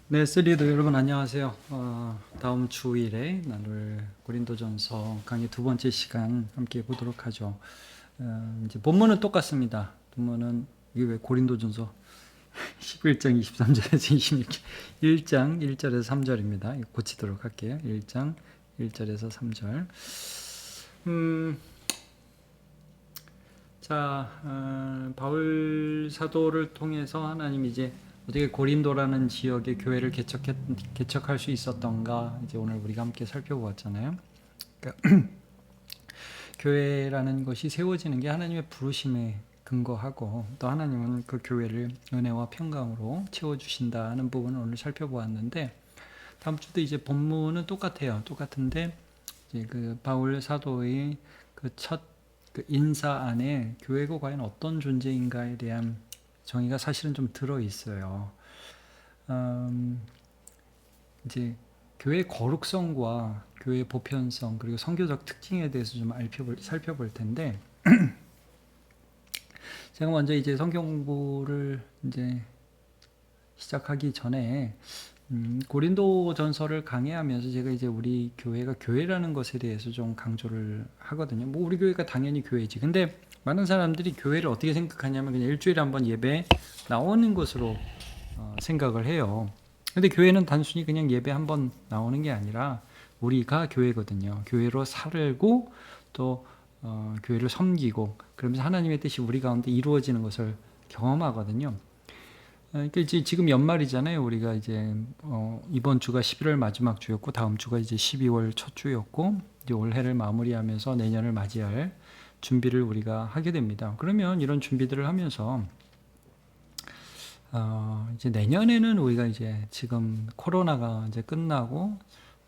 네, 쓰리도 여러분 안녕하세요. 다음 주일에 나눌 고린도전서 강의 두 번째 시간 함께 보도록 하죠. 이제 본문은 똑같습니다. 본문은 이게 왜 고린도전서 11장 23절에서 26절, 1장 1절에서 3절입니다. 고치도록 할게요. 1장 1절에서 3절. 바울 사도를 통해서 하나님 이제 어떻게 고린도라는 지역의 교회를 개척할 수 있었던가 이제 오늘 우리가 함께 살펴보았잖아요. 그러니까 교회라는 것이 세워지는 게 하나님의 부르심에 근거하고 또 하나님은 그 교회를 은혜와 평강으로 채워주신다는 부분을 오늘 살펴보았는데 다음 주도 이제 본문은 똑같아요. 똑같은데 이제 그 바울 사도의 그첫 인사 안에 교회가 과연 어떤 존재인가에 대한 정의가 사실은 좀 들어 있어요. 이제 교회의 거룩성과 교회의 보편성 그리고 선교적 특징에 대해서 좀 살펴볼 텐데 제가 먼저 이제 성경 공부를 이제 시작하기 전에 고린도전서를 강의하면서 제가 이제 우리 교회가 교회라는 것에 대해서 좀 강조를 하거든요. 뭐 우리 교회가 당연히 교회지. 근데 많은 사람들이 교회를 어떻게 생각하냐면 그냥 일주일에 한번 예배 나오는 것으로 생각을 해요. 근데 교회는 단순히 그냥 예배 한번 나오는 게 아니라 우리가 교회거든요. 교회로 살고 또 교회를 섬기고 그러면서 하나님의 뜻이 우리 가운데 이루어지는 것을 경험하거든요. 그러니까 이제 지금 연말이잖아요. 우리가 이제 이번 주가 11월 마지막 주였고 다음 주가 이제 12월 첫 주였고 이제 올해를 마무리하면서 내년을 맞이할 준비를 우리가 하게 됩니다. 그러면 이런 준비들을 하면서 이제 내년에는 우리가 이제 지금 코로나가 이제 끝나고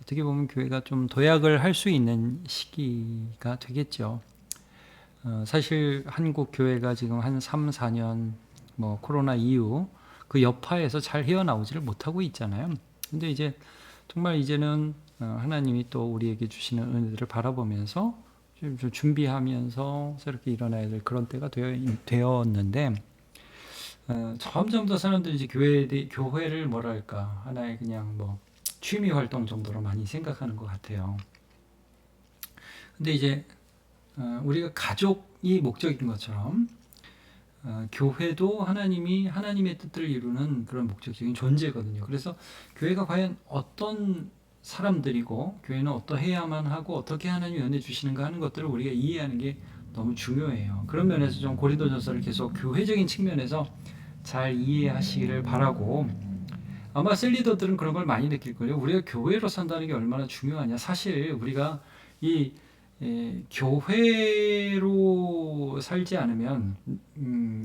어떻게 보면 교회가 좀 도약을 할 수 있는 시기가 되겠죠. 사실 한국 교회가 지금 한 3, 4년 뭐 코로나 이후 그 여파에서 잘 헤어나오지를 못하고 있잖아요. 근데 이제 정말 이제는 하나님이 또 우리에게 주시는 은혜들을 바라보면서 좀 준비하면서 새롭게 일어나야 될 그런 때가 되었는데 점점 더 사람들이 이제 교회를 뭐랄까 하나의 그냥 뭐 취미 활동 정도로 많이 생각하는 것 같아요. 근데 이제 우리가 가족이 목적인 것처럼 교회도 하나님의 뜻을 이루는 그런 목적적인 존재거든요. 그래서 교회가 과연 어떤 사람들이고 교회는 어떠해야만 하고 어떻게 하나님이 은혜 주시는가 하는 것들을 우리가 이해하는 게 너무 중요해요. 그런 면에서 좀 고린도전서를 계속 교회적인 측면에서 잘 이해하시기를 바라고 아마 셀리더들은 그런 걸 많이 느낄 거예요. 우리가 교회로 산다는 게 얼마나 중요하냐. 사실 우리가 이 교회로 살지 않으면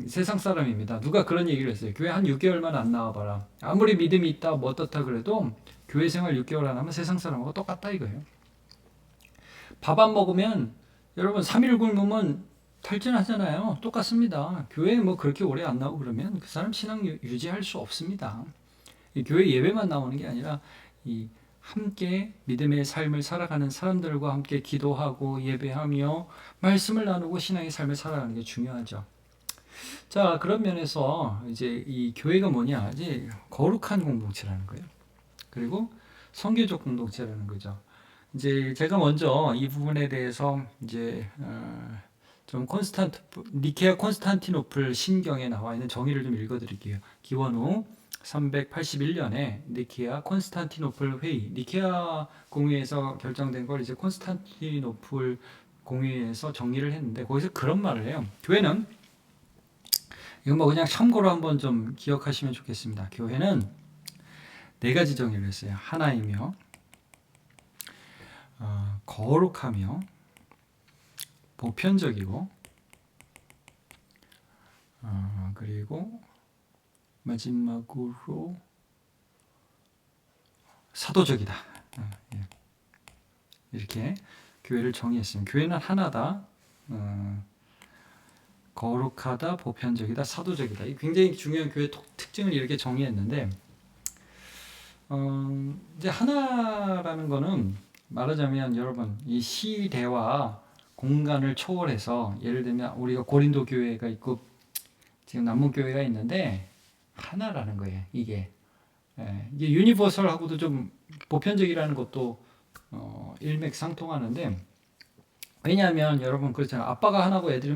세상 사람입니다. 누가 그런 얘기를 했어요. 교회 한 6개월만 안 나와봐라. 아무리 믿음이 있다 뭐 어떻다 그래도 교회 생활 6개월 안 하면 세상 사람하고 똑같다 이거예요. 밥 안 먹으면 여러분 3일 굶으면 탈진하잖아요. 똑같습니다. 교회 뭐 그렇게 오래 안 나오고 그러면 그 사람 신앙 유지할 수 없습니다. 이 교회 예배만 나오는 게 아니라 이 함께 믿음의 삶을 살아가는 사람들과 함께 기도하고 예배하며 말씀을 나누고 신앙의 삶을 살아가는 게 중요하죠. 자, 그런 면에서 이제 이 교회가 뭐냐? 이제 거룩한 공동체라는 거예요. 그리고 선교적 공동체라는 거죠. 이제 제가 먼저 이 부분에 대해서 이제 좀 니케아 콘스탄티노플 신경에 나와 있는 정의를 좀 읽어드릴게요. 기원후 381년에 니케아 콘스탄티노플 회의, 니케아 공회에서 결정된 걸 이제 콘스탄티노플 공회에서 정리를 했는데 거기서 그런 말을 해요. 교회는 이건 뭐 그냥 참고로 한번 좀 기억하시면 좋겠습니다. 교회는 네 가지 정의를 했어요. 하나이며 거룩하며 보편적이고 그리고 마지막으로 사도적이다. 예. 이렇게 교회를 정의했습니다. 교회는 하나다. 거룩하다, 보편적이다, 사도적이다. 이 굉장히 중요한 교회 특징을 이렇게 정의했는데 이제 하나라는 거는 말하자면 여러분 이 시대와 공간을 초월해서 예를 들면 우리가 고린도 교회가 있고 지금 남문 교회가 있는데 하나라는 거예요. 이게 이게 유니버설하고도 좀 보편적이라는 것도 일맥상통하는데, 왜냐하면 여러분 그렇잖아요. 아빠가 하나고 애들이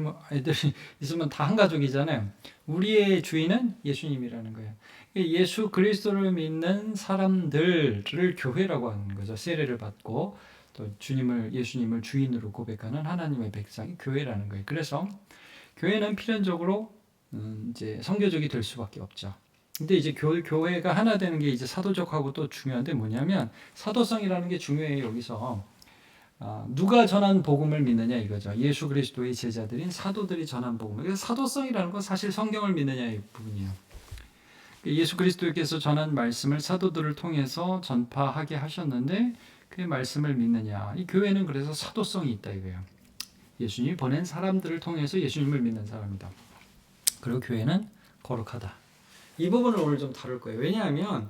있으면 다 한 가족이잖아요. 우리의 주인은 예수님이라는 거예요. 예수 그리스도를 믿는 사람들을 교회라고 하는 거죠. 세례를 받고 또 예수님을 주인으로 고백하는 하나님의 백성이 교회라는 거예요. 그래서 교회는 필연적으로 이제 선교적이 될 수밖에 없죠. 근데 이제 교회가 하나 되는 게 이제 사도적하고 또 중요한데 뭐냐면 사도성이라는 게 중요해요. 여기서 누가 전한 복음을 믿느냐 이거죠. 예수 그리스도의 제자들인 사도들이 전한 복음. 그래서 사도성이라는 건 사실 성경을 믿느냐의 부분이에요. 예수 그리스도께서 전한 말씀을 사도들을 통해서 전파하게 하셨는데 그 말씀을 믿느냐. 이 교회는 그래서 사도성이 있다 이거예요. 예수님이 보낸 사람들을 통해서 예수님을 믿는 사람이다. 그리고 교회는 거룩하다. 이 부분을 오늘 좀 다룰 거예요. 왜냐하면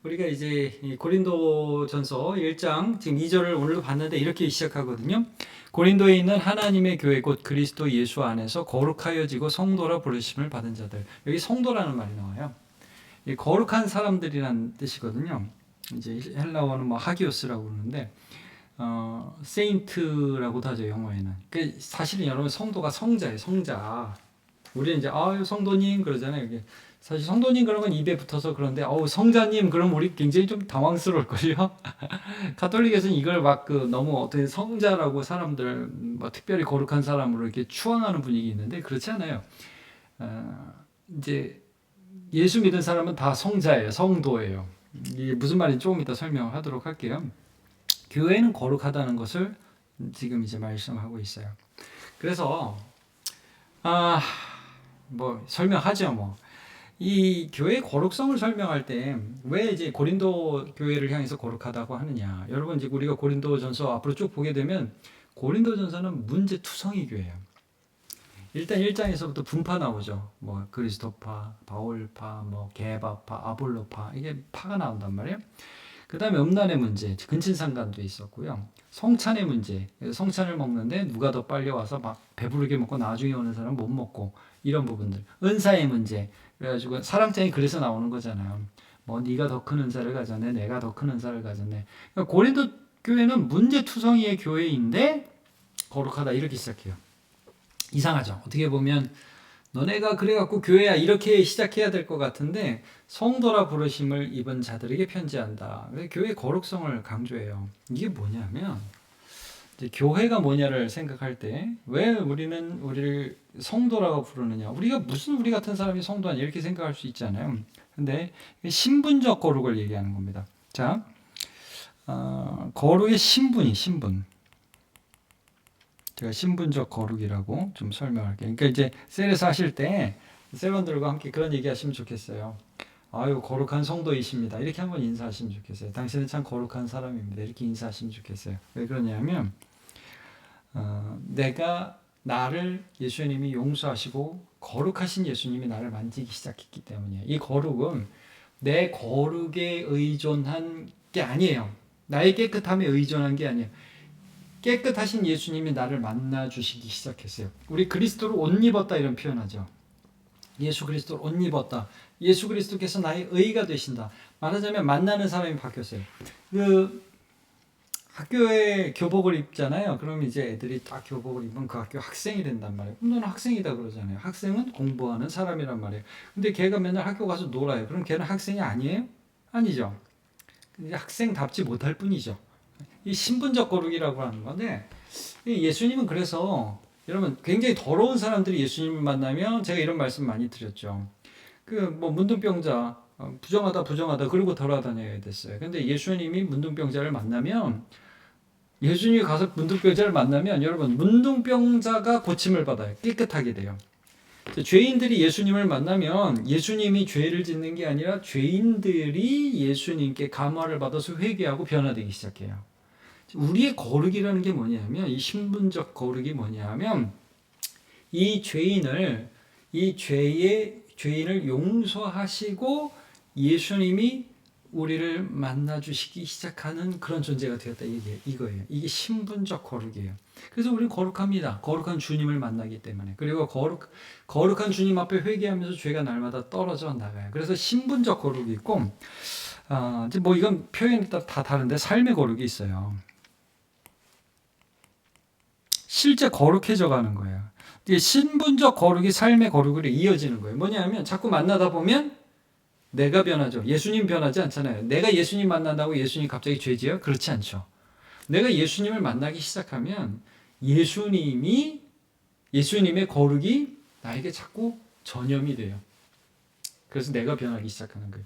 우리가 이제 고린도전서 1장 지금 2절을 오늘도 봤는데 이렇게 시작하거든요. 고린도에 있는 하나님의 교회 곧 그리스도 예수 안에서 거룩하여지고 성도라 부르심을 받은 자들. 여기 성도라는 말이 나와요. 이 거룩한 사람들이라는 뜻이거든요. 이제 헬라어는 뭐 하기오스라고 그러는데 세인트라고도 하죠, 영어에는. 그 사실은 여러분 성도가 성자예요, 성자. 우리는 이제 성도님 그러잖아요. 이게 사실 성도님 그러면 입에 붙어서 그런데 성자님 그럼 우리 굉장히 좀 당황스러울 걸요. 가톨릭에서는 이걸 막 너무 어떻게 성자라고 사람들 뭐 특별히 거룩한 사람으로 이렇게 추앙하는 분위기 있는데 그렇지 않아요. 이제 예수 믿은 사람은 다 성자예요, 성도예요. 이게 무슨 말인지 조금 이따 설명하도록 할게요. 교회는 거룩하다는 것을 지금 이제 말씀하고 있어요. 그래서 뭐 설명하죠 뭐. 이 교회의 거룩성을 설명할 때 왜 이제 고린도 교회를 향해서 거룩하다고 하느냐. 여러분 이제 우리가 고린도전서 앞으로 쭉 보게 되면 고린도전서는 문제투성이 교회예요. 일단 1장에서부터 분파 나오죠. 뭐 그리스도파, 바울파, 뭐 게바파, 아볼로파 이게 파가 나온단 말이에요. 그 다음에 음란의 문제, 근친상간도 있었고요. 성찬의 문제, 성찬을 먹는데 누가 더 빨리 와서 막 배부르게 먹고 나중에 오는 사람은 못 먹고 이런 부분들. 은사의 문제, 그래가지고 사랑장이 그래서 나오는 거잖아요. 뭐 네가 더 큰 은사를 가졌네, 내가 더 큰 은사를 가졌네. 그러니까 고린도 교회는 문제투성이의 교회인데 거룩하다 이렇게 시작해요. 이상하죠. 어떻게 보면 너네가 그래갖고 교회야 이렇게 시작해야 될 것 같은데 성도라 부르심을 입은 자들에게 편지한다. 교회의 거룩성을 강조해요. 이게 뭐냐면 이제 교회가 뭐냐를 생각할 때 왜 우리를 성도라고 부르느냐. 우리가 무슨 우리 같은 사람이 성도 아니야 이렇게 생각할 수 있잖아요. 근데 신분적 거룩을 얘기하는 겁니다. 자, 거룩의 신분. 제가 신분적 거룩이라고 좀 설명할게요. 그러니까 이제 셀에서 하실 때 셀원들과 함께 그런 얘기 하시면 좋겠어요. 아유, 거룩한 성도이십니다. 이렇게 한번 인사하시면 좋겠어요. 당신은 참 거룩한 사람입니다. 이렇게 인사하시면 좋겠어요. 왜 그러냐면 내가 나를 예수님이 용서하시고 거룩하신 예수님이 나를 만지기 시작했기 때문이에요. 이 거룩은 내 거룩에 의존한 게 아니에요. 나의 깨끗함에 의존한 게 아니에요. 깨끗하신 예수님이 나를 만나주시기 시작했어요. 우리 그리스도를 옷 입었다 이런 표현하죠. 예수 그리스도를 옷 입었다. 예수 그리스도께서 나의 의가 되신다. 말하자면 만나는 사람이 바뀌었어요. 학교에 교복을 입잖아요. 그럼 이제 애들이 딱 교복을 입으면 그 학교 학생이 된단 말이에요. 그럼 너는 학생이다 그러잖아요. 학생은 공부하는 사람이란 말이에요. 근데 걔가 맨날 학교 가서 놀아요. 그럼 걔는 학생이 아니에요? 아니죠. 학생답지 못할 뿐이죠. 이 신분적 거룩이라고 하는 건데 예수님은 그래서 여러분 굉장히 더러운 사람들이 예수님을 만나면 제가 이런 말씀 많이 드렸죠. 뭐 문둥병자 부정하다 그러고 돌아다녀야 됐어요. 근데 예수님이 문둥병자를 만나면 예수님이 가서 문둥병자를 만나면 여러분 문둥병자가 고침을 받아요. 깨끗하게 돼요. 죄인들이 예수님을 만나면 예수님이 죄를 짓는 게 아니라 죄인들이 예수님께 감화를 받아서 회개하고 변화되기 시작해요. 우리의 거룩이라는 게 뭐냐면 이 신분적 거룩이 뭐냐면 이 죄인을 용서하시고 예수님이 우리를 만나주시기 시작하는 그런 존재가 되었다. 이거예요. 이게 신분적 거룩이에요. 그래서 우리는 거룩합니다. 거룩한 주님을 만나기 때문에. 그리고 거룩한 주님 앞에 회개하면서 죄가 날마다 떨어져 나가요. 그래서 신분적 거룩이 있고 이제 뭐 이건 표현이 다 다른데 삶의 거룩이 있어요. 실제 거룩해져 가는 거예요. 이게 신분적 거룩이 삶의 거룩으로 이어지는 거예요. 뭐냐면 자꾸 만나다 보면 내가 변하죠. 예수님 변하지 않잖아요. 내가 예수님 만난다고 예수님 갑자기 죄지어요? 그렇지 않죠. 내가 예수님을 만나기 시작하면 예수님의 거룩이 나에게 자꾸 전염이 돼요. 그래서 내가 변하기 시작하는 거예요.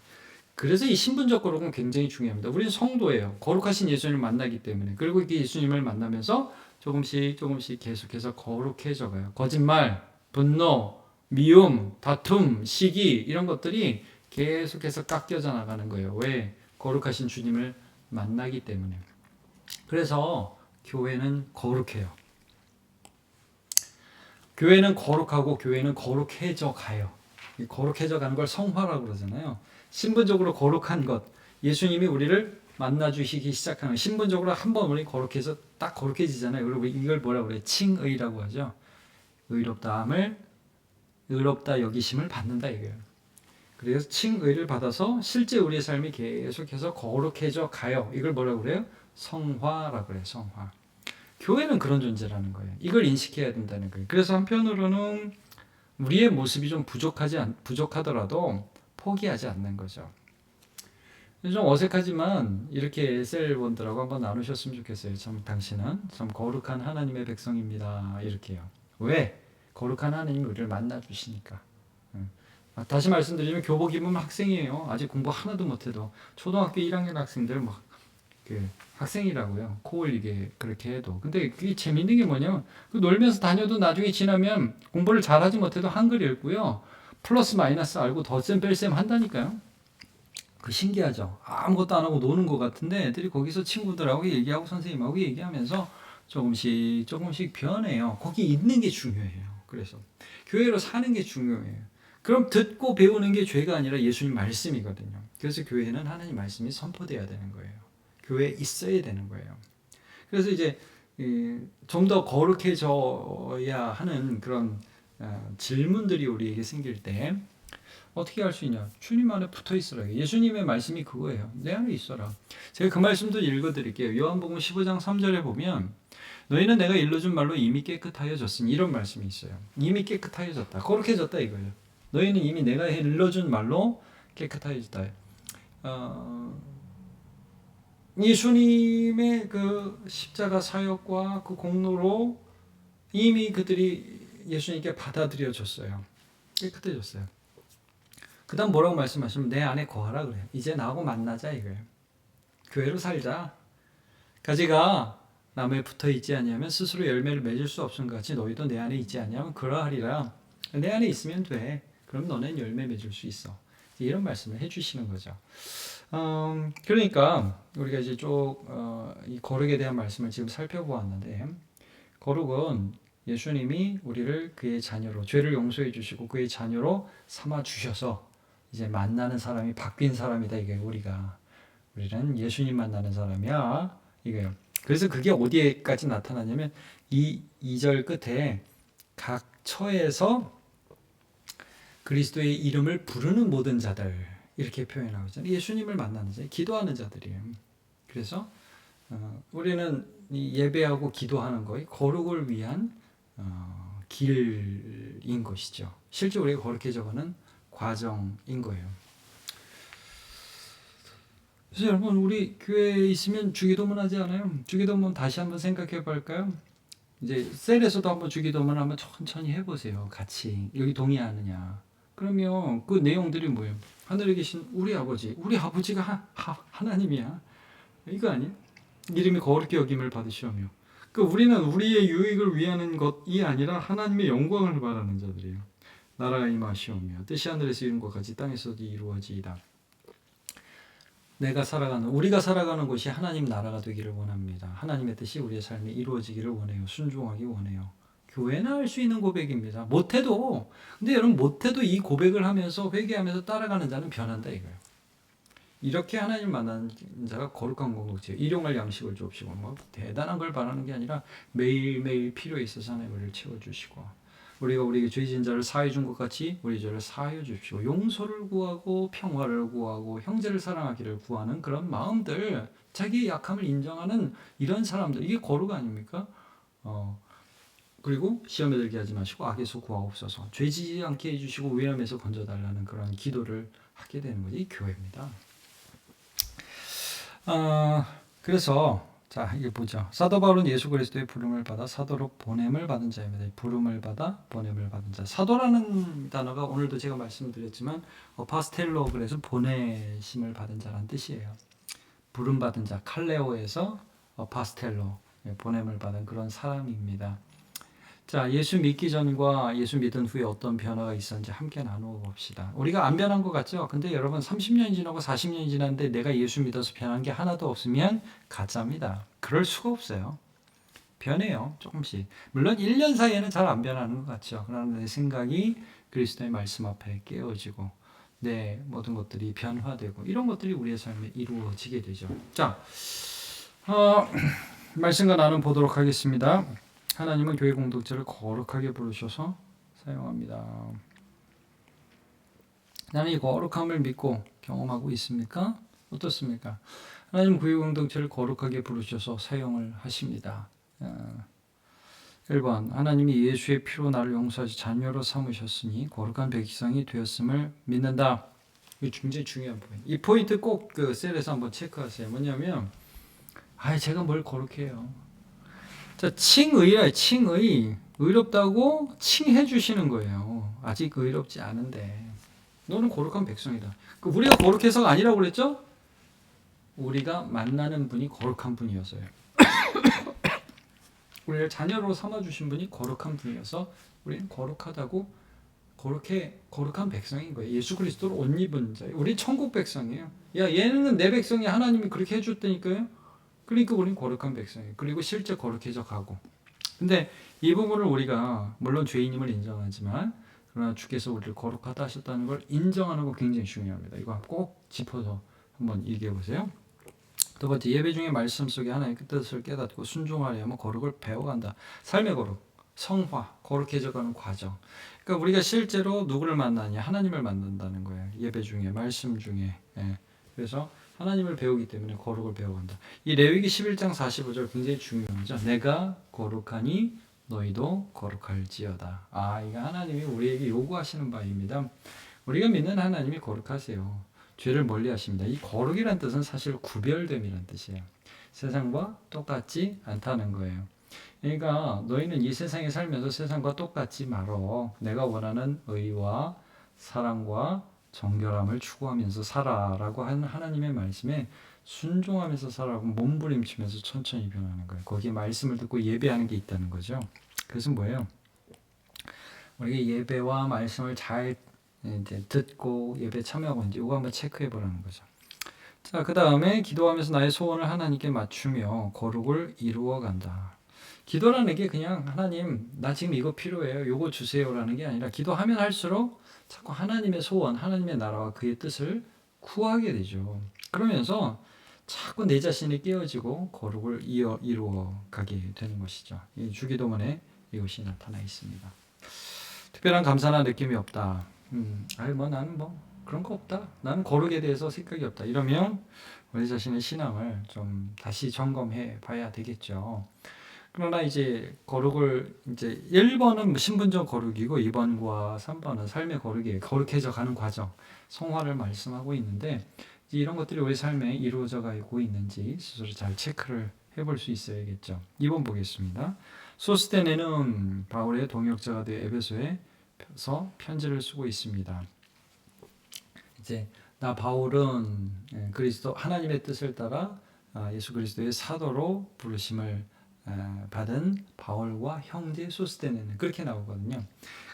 그래서 이 신분적 거룩은 굉장히 중요합니다. 우리는 성도예요. 거룩하신 예수님을 만나기 때문에. 그리고 이게 예수님을 만나면서 조금씩 계속해서 거룩해져 가요. 거짓말, 분노, 미움, 다툼, 시기 이런 것들이 계속해서 깎여져 나가는 거예요. 왜? 거룩하신 주님을 만나기 때문에. 그래서 교회는 거룩해요. 교회는 거룩하고 교회는 거룩해져 가요. 거룩해져 가는 걸 성화라고 그러잖아요. 신분적으로 거룩한 것. 예수님이 우리를 만나주시기 시작하는 신분적으로 한번 우리 거룩해서 딱 거룩해지잖아요. 그리고 이걸 뭐라고 그래요? 칭의라고 하죠. 의롭다 여기심을 받는다 이거예요. 그래서 칭의를 받아서 실제 우리의 삶이 계속해서 거룩해져 가요. 이걸 뭐라고 그래요? 성화라고 그래요. 성화. 교회는 그런 존재라는 거예요. 이걸 인식해야 된다는 거예요. 그래서 한편으로는 우리의 모습이 좀 부족하더라도 포기하지 않는 거죠. 좀 어색하지만 이렇게 에셀본들하고 한번 나누셨으면 좋겠어요. 참 당신은 참 거룩한 하나님의 백성입니다. 이렇게요. 왜? 거룩한 하나님이 우리를 만나주시니까. 다시 말씀드리면 교복 입으면 학생이에요. 아직 공부 하나도 못해도 초등학교 1학년 학생들 막 학생이라고요. 코 올리게 그렇게 해도. 근데 그게 재밌는 게 뭐냐면 놀면서 다녀도 나중에 지나면 공부를 잘하지 못해도 한글 읽고요. 플러스 마이너스 알고 덧셈 뺄셈 한다니까요. 그 신기하죠. 아무것도 안 하고 노는 것 같은데 애들이 거기서 친구들하고 얘기하고 선생님하고 얘기하면서 조금씩 변해요. 거기 있는 게 중요해요. 그래서 교회로 사는 게 중요해요. 그럼 듣고 배우는 게 죄가 아니라 예수님 말씀이거든요. 그래서 교회는 하나님 말씀이 선포돼야 되는 거예요. 교회에 있어야 되는 거예요. 그래서 이제 좀 더 거룩해져야 하는 그런 질문들이 우리에게 생길 때 어떻게 할 수 있냐? 주님 안에 붙어 있으라. 예수님의 말씀이 그거예요. 내 안에 있어라. 제가 그 말씀도 읽어드릴게요. 요한복음 15장 3절에 보면 너희는 내가 일러준 말로 이미 깨끗하여졌으니 이런 말씀이 있어요. 이미 깨끗하여졌다. 거룩해졌다 이거예요. 너희는 이미 내가 일러준 말로 깨끗하여졌다. 예수님의 그 십자가 사역과 그 공로로 이미 그들이 예수님께 받아들여졌어요. 깨끗해졌어요. 그 다음 뭐라고 말씀하시면 내 안에 거하라 그래요. 이제 나하고 만나자 이거예요. 교회로 살자. 가지가 나무에 붙어 있지 아니하면 스스로 열매를 맺을 수 없은 것 같이 너희도 내 안에 있지 아니하면 그러하리라. 내 안에 있으면 돼. 그럼 너는 열매 맺을 수 있어. 이런 말씀을 해주시는 거죠. 그러니까 우리가 이제 이 거룩에 대한 말씀을 지금 살펴보았는데 거룩은 예수님이 우리를 그의 자녀로 죄를 용서해 주시고 그의 자녀로 삼아 주셔서 이제 만나는 사람이 바뀐 사람이다 이게 우리는 예수님 만나는 사람이야 이거예요. 그래서 그게 어디에까지 나타나냐면 이 2절 끝에 각 처에서 그리스도의 이름을 부르는 모든 자들 이렇게 표현하고 있잖아요. 예수님을 만나는 자, 기도하는 자들이에요. 그래서 우리는 이 예배하고 기도하는 거의 거룩을 위한 길인 것이죠. 실제 우리가 거룩해져가는 과정인 거예요. 그래서 여러분 우리 교회에 있으면 주기도문 하지 않아요? 주기도문 다시 한번 생각해 볼까요? 이제 셀에서도 한번 주기도문 한번 천천히 해보세요. 같이 여기 동의하느냐? 그러면 그 내용들이 뭐예요? 하늘에 계신 우리 아버지가 하나님이야. 이거 아니에요? 이름이 거룩히 여김을 받으시오며. 우리는 우리의 유익을 위하는 것이 아니라 하나님의 영광을 바라는 자들이에요. 나라가 임하시오며 뜻이 하늘에서 이룬 것 같이 땅에서도 이루어지이다. 우리가 살아가는 곳이 하나님 나라가 되기를 원합니다. 하나님의 뜻이 우리의 삶에 이루어지기를 원해요. 순종하기 원해요. 교회는 할 수 있는 고백입니다. 근데 여러분 못해도 이 고백을 하면서 회개하면서 따라가는 자는 변한다 이거예요. 이렇게 하나님 만나는 자가 거룩한 공동체, 일용할 양식을 줍시고 대단한 걸 바라는 게 아니라 매일매일 필요에 있어서 하나님 우리를 채워주시고 우리가 우리에게 죄 지은 자를 사하여 준 것 같이 우리 죄를 사하여 주십시오. 용서를 구하고 평화를 구하고 형제를 사랑하기를 구하는 그런 마음들, 자기의 약함을 인정하는 이런 사람들, 이게 거룩 아닙니까? 그리고 시험에 들게 하지 마시고 악에서 구하옵소서. 죄 지지 않게 해주시고 위험에서 건져달라는 그런 기도를 하게 되는 것이 교회입니다. 그래서 자, 이게 보죠. 사도 바울은 예수 그리스도의 부름을 받아 사도로 보냄을 받은 자입니다. 부름을 받아 보냄을 받은 자. 사도라는 단어가 오늘도 제가 말씀드렸지만 파스텔로, 그래서 보내심을 받은 자라는 뜻이에요. 부름 받은 자, 칼레오에서 파스텔로, 보냄을 받은 그런 사람입니다. 자, 예수 믿기 전과 예수 믿은 후에 어떤 변화가 있었는지 함께 나누어 봅시다. 우리가 안 변한 것 같죠? 근데 여러분 30년이 지나고 40년이 지났는데 내가 예수 믿어서 변한 게 하나도 없으면 가짜입니다. 그럴 수가 없어요. 변해요. 조금씩. 물론 1년 사이에는 잘 안 변하는 것 같죠. 그러나 내 생각이 그리스도의 말씀 앞에 깨어지고 내 모든 것들이 변화되고 이런 것들이 우리의 삶에 이루어지게 되죠. 자, 말씀과 나눔 보도록 하겠습니다. 하나님은 교회 공동체를 거룩하게 부르셔서 사용합니다. 나는 이 거룩함을 믿고 경험하고 있습니까? 어떻습니까? 하나님은 교회 공동체를 거룩하게 부르셔서 사용을 하십니다. 1번, 하나님이 예수의 피로 나를 용서하시 자녀로 삼으셨으니 거룩한 백성이 되었음을 믿는다. 이게 굉장히 중요한 포인트. 이 포인트 꼭 그 셀에서 한번 체크하세요. 뭐냐면, 제가 뭘 거룩해요. 자, 칭의라, 칭의. 의롭다고 칭해 주시는 거예요. 아직 의롭지 않은데. 너는 거룩한 백성이다. 우리가 거룩해서가 아니라고 그랬죠? 우리가 만나는 분이 거룩한 분이어서요. 우리를 자녀로 삼아주신 분이 거룩한 분이어서 우리는 거룩하다고, 거룩한 백성인 거예요. 예수 그리스도로 옷 입은 자예요. 우리 천국 백성이에요. 야, 얘는 내 백성이 하나님이 그렇게 해줬다니까요. 그러니까 우리는 거룩한 백성이에요. 그리고 실제 거룩해져 가고. 근데 이 부분을 우리가 물론 죄인임을 인정하지만 그러나 주께서 우리를 거룩하다 하셨다는 걸 인정하는 거 굉장히 중요합니다. 이거 꼭 짚어서 한번 얘기해 보세요. 두 번째, 예배 중에 말씀 속에 하나님의 뜻을 깨닫고 순종하려면 거룩을 배워간다. 삶의 거룩, 성화, 거룩해져가는 과정. 그러니까 우리가 실제로 누구를 만나냐? 하나님을 만난다는 거예요. 예배 중에, 말씀 중에. 그래서 하나님을 배우기 때문에 거룩을 배워간다. 이 레위기 11장 45절 굉장히 중요하죠. 내가 거룩하니 너희도 거룩할지어다. 이거 하나님이 우리에게 요구하시는 바입니다. 우리가 믿는 하나님이 거룩하세요. 죄를 멀리 하십니다. 이 거룩이란 뜻은 사실 구별됨이란 뜻이에요. 세상과 똑같지 않다는 거예요. 그러니까 너희는 이 세상에 살면서 세상과 똑같지 말어. 내가 원하는 의와 사랑과 정결함을 추구하면서 살아라고 하는 하나님의 말씀에 순종하면서 살아라고 몸부림치면서 천천히 변하는 거예요. 거기에 말씀을 듣고 예배하는 게 있다는 거죠. 그래서 뭐예요? 우리가 예배와 말씀을 잘 이제 듣고 예배 참여하고 이제 이거 한번 체크해 보라는 거죠. 자, 그 다음에 기도하면서 나의 소원을 하나님께 맞추며 거룩을 이루어 간다. 기도라는 게 그냥 하나님 나 지금 이거 필요해요. 요거 주세요라는 게 아니라 기도하면 할수록 자꾸 하나님의 소원, 하나님의 나라와 그의 뜻을 구하게 되죠. 그러면서 자꾸 내 자신이 깨어지고 거룩을 이루어 가게 되는 것이죠. 이 주기도문에 이것이 나타나 있습니다. 특별한 감사나 느낌이 없다. 나는 그런 거 없다. 나는 거룩에 대해서 생각이 없다. 이러면 우리 자신의 신앙을 좀 다시 점검해 봐야 되겠죠. 그러나 이제 거룩을 이제 1번은 신분적 거룩이고 2번과 3번은 삶의 거룩이에요. 거룩해져 가는 과정, 성화를 말씀하고 있는데 이런 것들이 우리 삶에 이루어져 가고 있는지 스스로 잘 체크를 해볼 수 있어야겠죠. 2번 보겠습니다. 소스테네는 바울의 동역자가 되어 에베소에서 편지를 쓰고 있습니다. 이제 나 바울은 그리스도 하나님의 뜻을 따라 예수 그리스도의 사도로 부르심을 받은 바울과 형제 소스테네는 그렇게 나오거든요.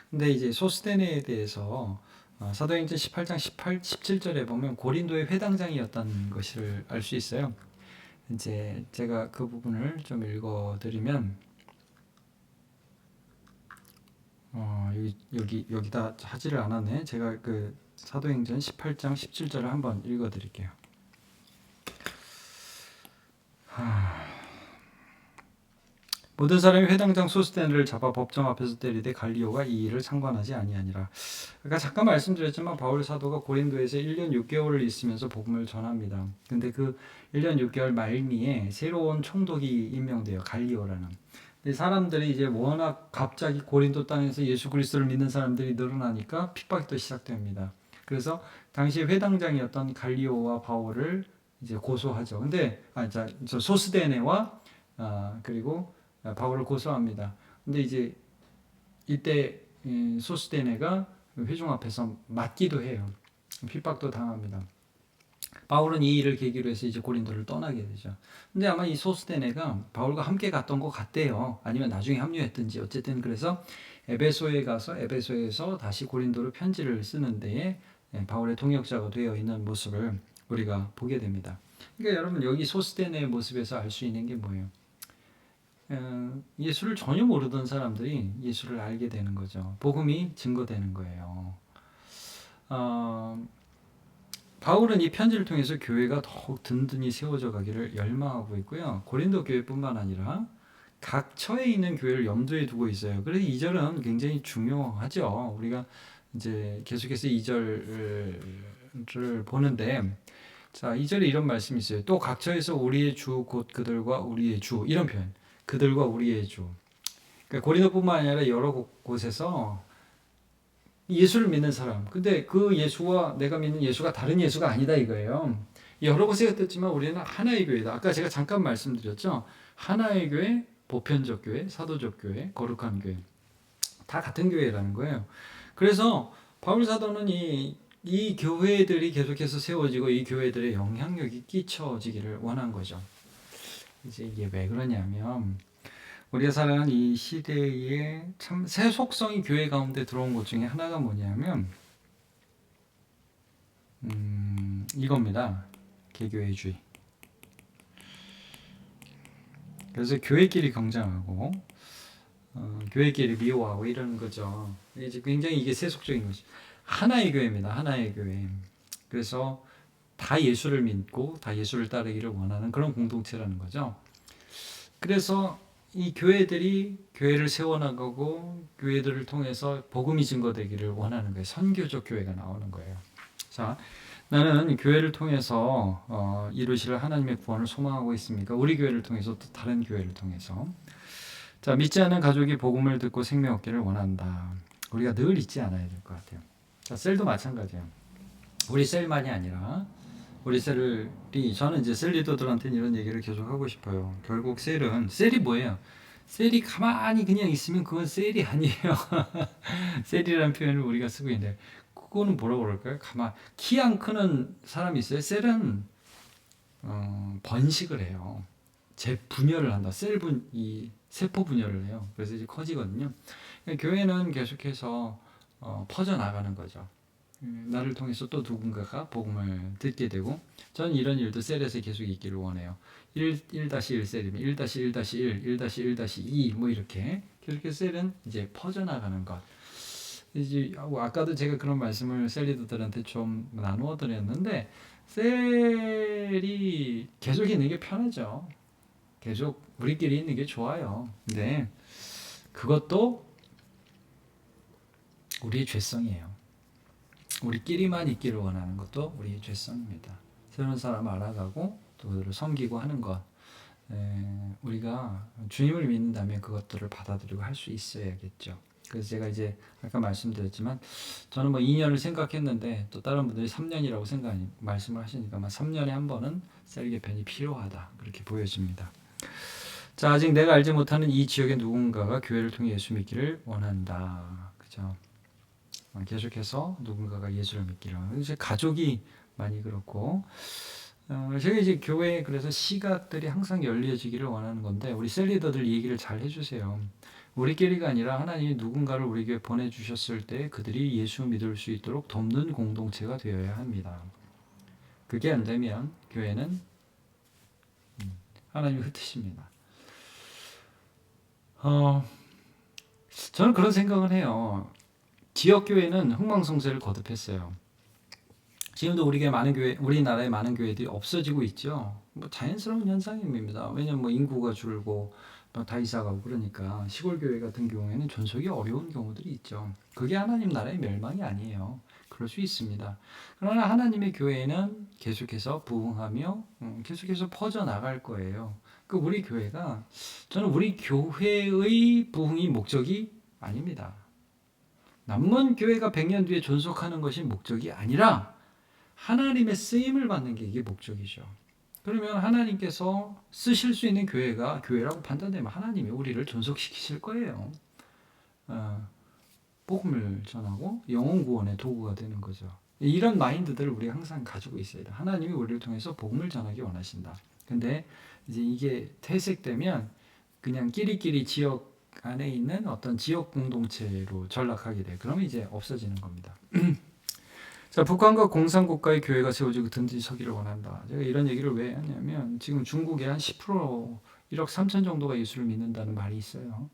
근데 이제 소스테네에 대해서 사도행전 18장 17절에 보면 고린도의 회당장이었다는 것을 알 수 있어요. 이제 제가 그 부분을 좀 읽어드리면 여기다 하지를 않았네. 제가 그 사도행전 18장 17절을 한번 읽어드릴게요. 모든 사람이 회당장 소스테네를 잡아 법정 앞에서 때리되 갈리오가 이 일을 상관하지 아니하니라. 그러니까 잠깐 말씀드렸지만 바울 사도가 고린도에서 1년 6개월을 있으면서 복음을 전합니다. 근데 그 1년 6개월 말미에 새로운 총독이 임명돼요. 갈리오라는. 근데 사람들이 이제 워낙 갑자기 고린도 땅에서 예수 그리스도를 믿는 사람들이 늘어나니까 핍박이 또 시작됩니다. 그래서 당시 회당장이었던 갈리오와 바울을 이제 고소하죠. 근데 저 소스데네와 그리고 바울을 고소합니다. 근데 이제 이때 소스데네가 회중 앞에서 맞기도 해요. 핍박도 당합니다. 바울은 이 일을 계기로 해서 이제 고린도를 떠나게 되죠. 근데 아마 이 소스데네가 바울과 함께 갔던 것 같대요. 아니면 나중에 합류했든지 어쨌든 그래서 에베소에 가서 에베소에서 다시 고린도로 편지를 쓰는 데에 바울의 통역자가 되어 있는 모습을 우리가 보게 됩니다. 그러니까 여러분 여기 소스데네의 모습에서 알 수 있는 게 뭐예요? 예수를 전혀 모르던 사람들이 예수를 알게 되는 거죠. 복음이 증거되는 거예요. 바울은 이 편지를 통해서 교회가 더욱 든든히 세워져 가기를 열망하고 있고요. 고린도 교회뿐만 아니라 각 처에 있는 교회를 염두에 두고 있어요. 그래서 2절은 굉장히 중요하죠. 우리가 이제 계속해서 2절을 보는데, 자, 2절에 이런 말씀이 있어요. 또 각 처에서 우리의 주 곧 그들과 우리의 주, 이런 표현. 그들과 우리의 주. 그러니까 고린도뿐만 아니라 여러 곳에서 예수를 믿는 사람. 근데 그 예수와 내가 믿는 예수가 다른 예수가 아니다 이거예요. 여러 곳에 흩었지만 우리는 하나의 교회다. 아까 제가 잠깐 말씀드렸죠. 하나의 교회, 보편적 교회, 사도적 교회, 거룩한 교회. 다 같은 교회라는 거예요. 그래서 바울 사도는 이 교회들이 계속해서 세워지고 이 교회들의 영향력이 끼쳐지기를 원한 거죠. 이제 이게 왜 그러냐면 우리가 살아가는 이 시대에 참 새 속성이 교회 가운데 들어온 것 중에 하나가 뭐냐면 이겁니다. 개교회주의. 그래서 교회끼리 경쟁하고 교회끼리 미워하고 이러는 거죠. 이제 굉장히 이게 새 속적인 거죠. 하나의 교회입니다. 하나의 교회. 그래서 다 예수를 믿고 다 예수를 따르기를 원하는 그런 공동체라는 거죠. 그래서 이 교회들이 교회를 세워나가고 교회들을 통해서 복음이 증거되기를 원하는 거예요. 선교적 교회가 나오는 거예요. 자, 나는 교회를 통해서 이루실 하나님의 구원을 소망하고 있습니까? 우리 교회를 통해서 또 다른 교회를 통해서. 자, 믿지 않는 가족이 복음을 듣고 생명 얻기를 원한다. 우리가 늘 잊지 않아야 될 것 같아요. 자, 셀도 마찬가지예요. 우리 셀만이 아니라 우리 셀이 저는 이제 셀 리더들한테는 이런 얘기를 계속 하고 싶어요. 결국 셀이 뭐예요? 셀이 가만히 그냥 있으면 그건 셀이 아니에요. 셀이라는 표현을 우리가 쓰고 있는데 그거는 뭐라고 그럴까요? 키 안 크는 사람이 있어요. 셀은 번식을 해요. 분열을 한다. 이 세포 분열을 해요. 그래서 이제 커지거든요. 교회는 계속해서 퍼져 나가는 거죠. 나를 통해서 또 누군가가 복음을 듣게 되고 저는 이런 일도 셀에서 계속 있기를 원해요. 1-1 셀이면 1-1-1, 1-1-2 뭐 이렇게 셀은 이제 퍼져나가는 것. 이제 아까도 제가 그런 말씀을 셀 리더들한테 좀 나누어 드렸는데 셀이 계속 있는 게 편하죠. 계속 우리끼리 있는 게 좋아요. 근데 그것도 우리의 죄성이에요. 우리끼리만 있기를 원하는 것도 우리의 죄성입니다. 새로운 사람 알아가고 또 그들을 섬기고 하는 것, 우리가 주님을 믿는다면 그것들을 받아들이고 할 수 있어야겠죠. 그래서 제가 이제 아까 말씀드렸지만 저는 뭐 2년을 생각했는데 또 다른 분들이 3년이라고 말씀을 하시니까 아마 3년에 한 번은 셀 개편이 필요하다 그렇게 보여집니다. 자, 아직 내가 알지 못하는 이 지역의 누군가가 교회를 통해 예수 믿기를 원한다. 그죠? 계속해서 누군가가 예수를 믿기를. 이제 가족이 많이 그렇고, 제가 이제 교회에 그래서 시각들이 항상 열려지기를 원하는 건데, 우리 셀리더들 얘기를 잘 해주세요. 우리끼리가 아니라 하나님이 누군가를 우리 교회에 보내주셨을 때 그들이 예수 믿을 수 있도록 돕는 공동체가 되어야 합니다. 그게 안 되면 교회는 하나님이 흩으십니다. 저는 그런 생각을 해요. 지역교회는 흥망성쇠를 거듭했어요. 지금도 우리나라의 많은 교회들이 없어지고 있죠. 뭐 자연스러운 현상입니다. 왜냐면 뭐 인구가 줄고 다 이사 가고 그러니까 시골 교회 같은 경우에는 존속이 어려운 경우들이 있죠. 그게 하나님 나라의 멸망이 아니에요. 그럴 수 있습니다. 그러나 하나님의 교회는 계속해서 부흥하며 계속해서 퍼져 나갈 거예요. 우리 교회가 저는 우리 교회의 부흥이 목적이 아닙니다. 남문 교회가 100년 뒤에 존속하는 것이 목적이 아니라 하나님의 쓰임을 받는 게 이게 목적이죠. 그러면 하나님께서 쓰실 수 있는 교회가 교회라고 판단되면 하나님이 우리를 존속시키실 거예요. 복음을 전하고 영혼 구원의 도구가 되는 거죠. 이런 마인드들을 우리가 항상 가지고 있어야 돼. 하나님이 우리를 통해서 복음을 전하기 원하신다. 근데 이제 이게 퇴색되면 그냥 끼리끼리 지역 안에 있는 어떤 지역 공동체로 전락하게 돼. 그러면 이제 없어지는 겁니다. 자, 북한과 공산국가의 교회가 세워지고 든든히 서기를 원한다. 제가 이런 얘기를 왜 하냐면 지금 중국에 한 10% 1억 3천 정도가 예수를 믿는다는 말이 있어요.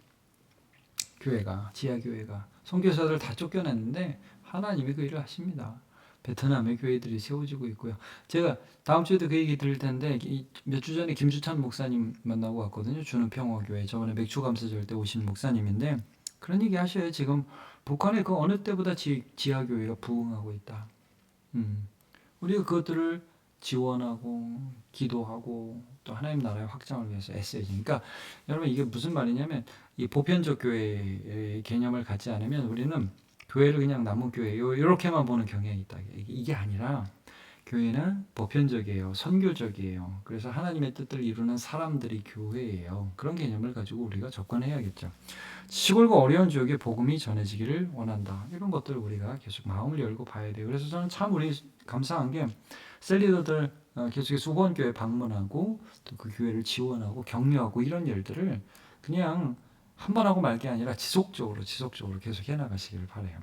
교회가, 지하교회가. 선교사들 다 쫓겨냈는데 하나님이 그 일을 하십니다. 베트남의 교회들이 세워지고 있고요. 제가 다음 주에도 그 얘기 드릴 텐데 몇 주 전에 김주찬 목사님 만나고 왔거든요. 주는 평화교회. 저번에 맥주감사절 때 오신 목사님인데 그런 얘기 하셔요. 지금 북한의 그 어느 때보다 지하교회가 부흥하고 있다. 우리가 그것들을 지원하고 기도하고 또 하나님 나라의 확장을 위해서 애써야지. 그러니까 여러분 이게 무슨 말이냐면 이 보편적 교회의 개념을 갖지 않으면 우리는 교회를 그냥 남문교회 이렇게만 보는 경향이 있다. 이게 아니라 교회는 보편적이에요. 선교적이에요. 그래서 하나님의 뜻을 이루는 사람들이 교회예요. 그런 개념을 가지고 우리가 접근해야겠죠. 시골과 어려운 지역에 복음이 전해지기를 원한다. 이런 것들을 우리가 계속 마음을 열고 봐야 돼요. 그래서 저는 참 우리 감사한 게 셀리더들 계속해서 후원교회 방문하고 또 그 교회를 지원하고 격려하고 이런 일들을 그냥 한 번 하고 말 게 아니라 지속적으로 계속 해나가시기를 바라요.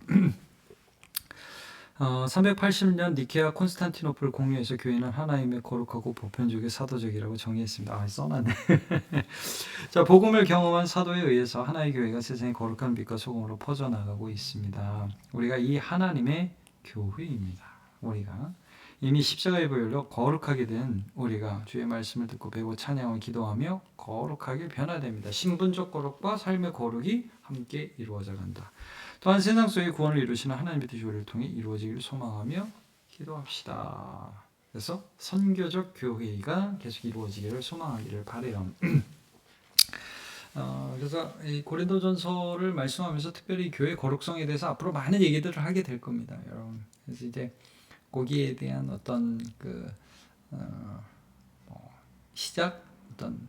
380년 니케아 콘스탄티노플 공유에서 교회는 하나님의 거룩하고 보편적이고 사도적이라고 정의했습니다. 써놨네. 자, 복음을 경험한 사도에 의해서 하나의 교회가 세상의 거룩한 빛과 소금으로 퍼져나가고 있습니다. 우리가 이 하나님의 교회입니다. 우리가 이미 십자가의 보혈로 거룩하게 된 우리가 주의 말씀을 듣고 배우고 찬양하고 기도하며 거룩하게 변화됩니다. 신분적 거룩과 삶의 거룩이 함께 이루어져 간다. 또한 세상 속의 구원을 이루시는 하나님의 뜻이 우리를 통해 이루어지기를 소망하며 기도합시다. 그래서 선교적 교회가 계속 이루어지기를 소망하기를 바라요. 그래서 이 고린도전서를 말씀하면서 특별히 교회 거룩성에 대해서 앞으로 많은 얘기들을 하게 될 겁니다, 여러분. 그래서 이제 거기에 대한 어떤 시작, 어떤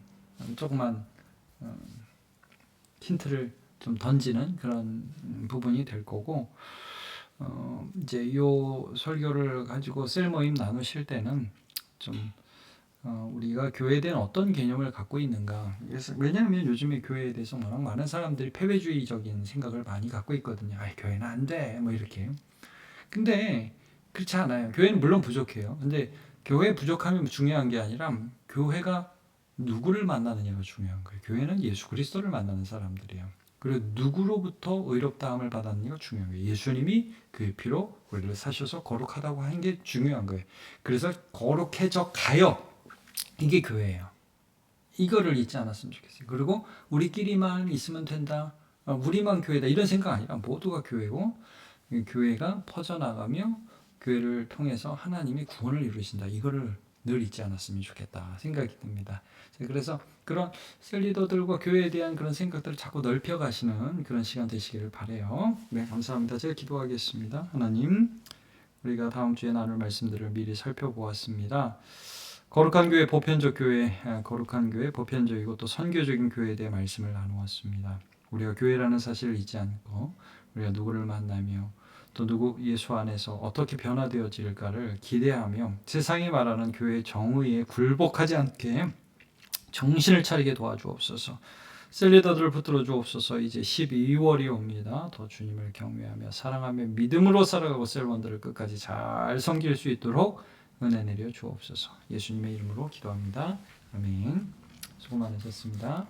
조그만 힌트를 좀 던지는 그런 부분이 될 거고, 이제 요 설교를 가지고 셀 모임 나누실 때는 좀 우리가 교회에 대한 어떤 개념을 갖고 있는가. 그래서 왜냐하면 요즘에 교회에 대해서 워낙 많은 사람들이 패배주의적인 생각을 많이 갖고 있거든요. 교회는 안 돼, 뭐 이렇게. 근데 그렇지 않아요. 교회는 물론 부족해요. 근데 교회 부족함이 중요한 게 아니라 교회가 누구를 만나느냐가 중요한 거예요. 교회는 예수 그리스도를 만나는 사람들이에요. 그리고 누구로부터 의롭다함을 받았느냐가 중요한 거예요. 예수님이 그의 피로 우리를 사셔서 거룩하다고 한 게 중요한 거예요. 그래서 거룩해져 가요. 이게 교회예요. 이거를 잊지 않았으면 좋겠어요. 그리고 우리끼리만 있으면 된다. 우리만 교회다. 이런 생각 아니라 모두가 교회고 교회가 퍼져나가며 교회를 통해서 하나님이 구원을 이루신다. 이거를 늘 잊지 않았으면 좋겠다 생각이 듭니다. 그래서 그런 셀리더들과 교회에 대한 그런 생각들을 자꾸 넓혀가시는 그런 시간 되시기를 바라요. 네, 감사합니다. 제가 기도하겠습니다. 하나님, 우리가 다음 주에 나눌 말씀들을 미리 살펴보았습니다. 거룩한 교회, 보편적 교회, 거룩한 교회, 보편적이고 또 선교적인 교회에 대해 말씀을 나누었습니다. 우리가 교회라는 사실을 잊지 않고 우리가 누구를 만나며 또 누구 예수 안에서 어떻게 변화되어질까를 기대하며 세상이 말하는 교회의 정의에 굴복하지 않게 정신을 차리게 도와주옵소서. 셀리더들을 붙들어 주옵소서. 이제 12월이 옵니다. 더 주님을 경외하며 사랑하며 믿음으로 살아가고 셀원들을 끝까지 잘 섬길 수 있도록 은혜 내려 주옵소서. 예수님의 이름으로 기도합니다. 아멘. 수고 많으셨습니다.